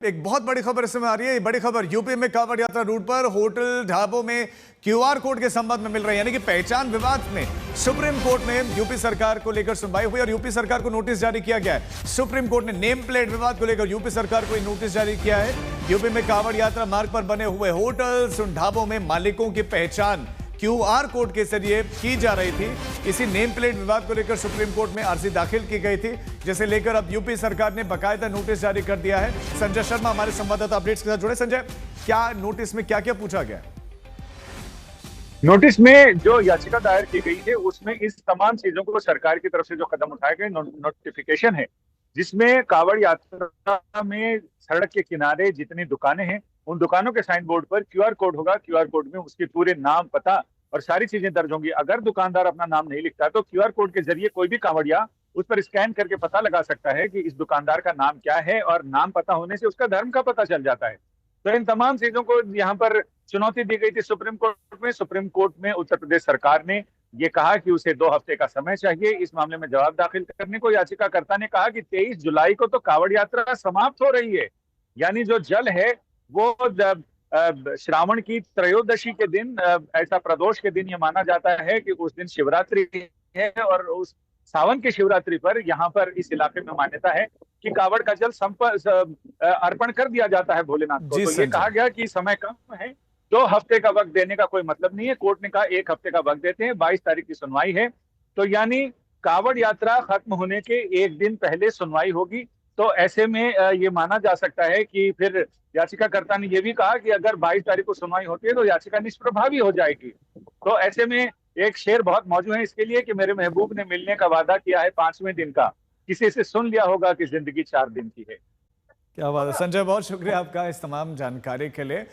एक बहुत बड़ी खबर इस समय आ रही है। ये बड़ी खबर यूपी में कांवड़ यात्रा रूट पर होटल ढाबों में क्यूआर कोड के संबंध में मिल रही है, यानी कि पहचान विवाद में सुप्रीम कोर्ट में यूपी सरकार को लेकर सुनवाई हुई और यूपी सरकार को नोटिस जारी किया गया है। सुप्रीम कोर्ट ने नेम प्लेट विवाद को लेकर यूपी सरकार को नोटिस जारी किया है। यूपी में कांवड़ यात्रा मार्ग पर बने हुए होटल्स, उन ढाबों में मालिकों की पहचान क्यूआर कोड के जरिए की जा रही थी। इसी नेम प्लेट विवाद को लेकर सुप्रीम कोर्ट में अर्जी दाखिल की गई थी, जिसे लेकर अब यूपी सरकार ने बाकायदा नोटिस जारी कर दिया है। संजय शर्मा हमारे संवाददाता अपडेट्स के साथ जुड़े। संजय, क्या नोटिस में क्या क्या पूछा गया? नोटिस में जो याचिका दायर की गई है उसमें इस तमाम चीजों को सरकार की तरफ से जो कदम उठाए गए, नोटिफिकेशन है जिसमें कांवड़ यात्रा में सड़क के किनारे जितनी दुकानें हैं उन दुकानों के साइन बोर्ड पर क्यूआर कोड होगा। क्यूआर कोड में उसके पूरे नाम, पता और सारी चीजें दर्ज होंगी। अगर दुकानदार अपना नाम नहीं लिखता तो क्यूआर कोड के जरिए कोई भी कांवड़िया उस पर स्कैन करके पता लगा सकता है कि इस दुकानदार का नाम क्या है, और नाम पता होने से उसका धर्म का पता चल जाता है। तो इन तमाम चीजों को यहाँ पर चुनौती दी गई थी सुप्रीम कोर्ट में। सुप्रीम कोर्ट में उत्तर प्रदेश सरकार ने ये कहा कि उसे 2 हफ्ते का समय चाहिए इस मामले में जवाब दाखिल करने को। याचिकाकर्ता ने कहा कि 23 जुलाई को तो कांवड़ यात्रा समाप्त हो रही है, यानी जो जल है वो श्रावण की त्रयोदशी के दिन, ऐसा प्रदोष के दिन ये माना जाता है कि उस दिन शिवरात्रि है, और उस सावन की शिवरात्रि पर यहाँ पर इस इलाके में मान्यता है कि कांवड़ का जल अर्पण कर दिया जाता है भोलेनाथ को। तो ये कहा गया कि समय कम है, 2 हफ्ते का वक्त देने का कोई मतलब नहीं है। कोर्ट ने कहा 1 हफ्ते का वक्त देते हैं, 22 तारीख की सुनवाई है। तो यानी कांवड़ यात्रा खत्म होने के 1 दिन पहले सुनवाई होगी। तो ऐसे में ये माना जा सकता है कि फिर याचिकाकर्ता ने यह भी कहा कि अगर 22 तारीख को सुनवाई होती है तो याचिका निष्प्रभावी हो जाएगी। तो ऐसे में एक शेर बहुत मौजूद है इसके लिए कि मेरे महबूब ने मिलने का वादा किया है 5वें दिन का, किसी से सुन लिया होगा कि जिंदगी 4 दिन की है। क्या बात है संजय, बहुत शुक्रिया आपका इस तमाम जानकारी के लिए।